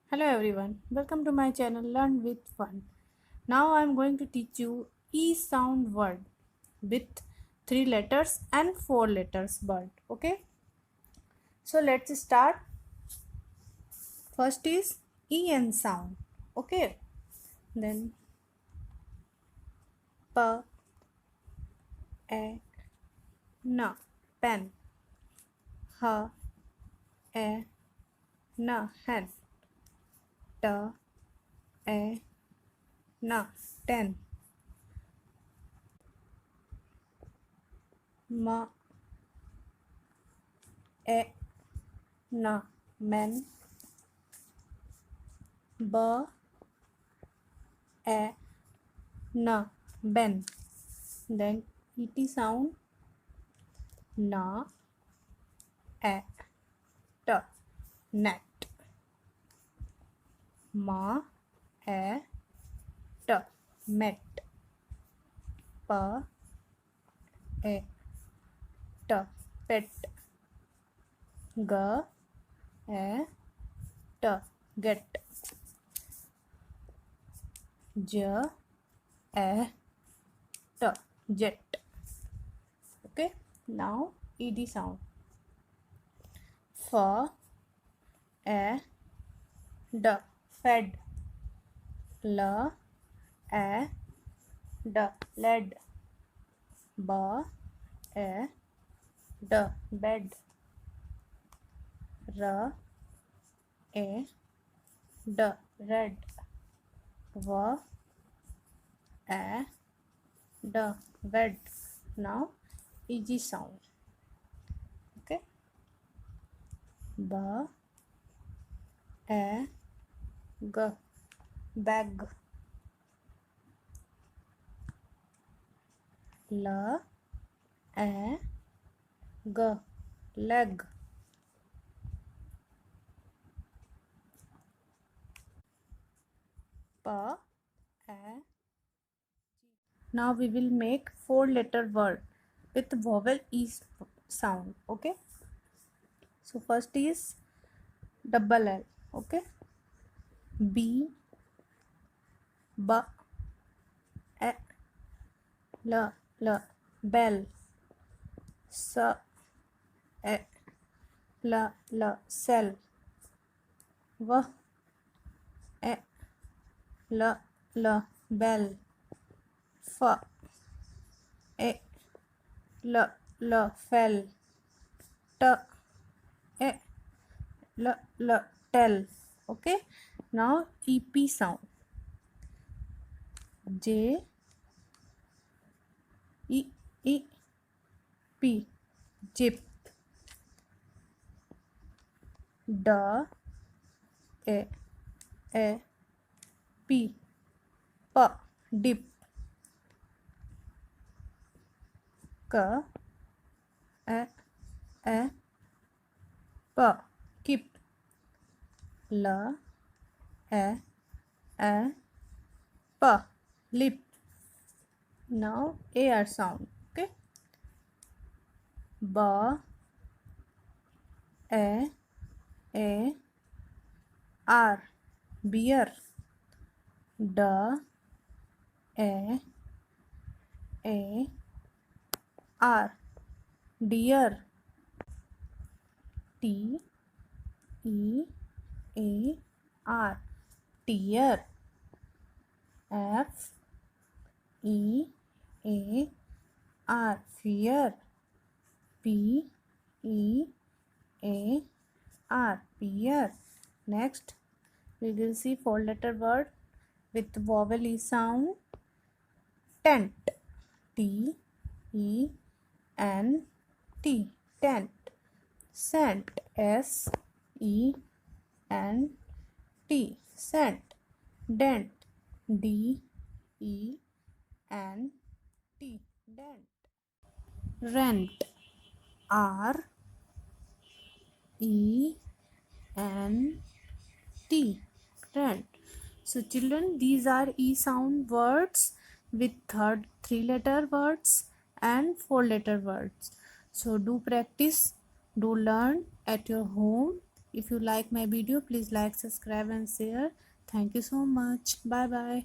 Hello everyone, welcome to my channel Learn with Fun. Now I am going to teach you E sound word with 3 letters and 4 letters word. Okay, so let's start. First is EN sound. Okay, then P, A, N, pen, H, A, N, hen, T, A, N, ten, M, A, N, men, B, A, N, ben. Then ET sound na, a, t, net, ma, a, t, met, p, a, t, pet, g, a, t, get, j, a, t, jet. Okay, now ed sound f, a, d, fed, l, a, d, led, b, a, d, bed, r, a, d, red, v, a, d, wed. Now eg sound. Okay, b, a, g, bag, l, a, g, leg, p, a. Now we will make 4-letter word with vowel e sound. Okay, so first is double L. Okay, b, b, a, l, l, bell, s, a, l, l, cell, v, a, l, l, bell, f, a, l, l, fell, t, a, l, l, tell. Okay, now ep sound. J, e, e, p, jip, d, a, p, p, dip, k, a, p, keep, l, a, p, lip. Now AR sound. Okay, b, a, r, beer, d, a, r, deer, t, e, a, r, tear, f, e, a, r, fear, p, e, a, r, pear. Next we will see 4-letter word with vowel e sound. Tent, t, e, n, t, tent. Scent, s, e, n, t, scent. Dent, d, e, n, t, dent. Rent, r, e, n, t, rent. So children, these are e sound words with 3-letter words and 4-letter words. So do practice, do learn at your home If you like my video, please like, subscribe and share. Thank you so much. Bye bye.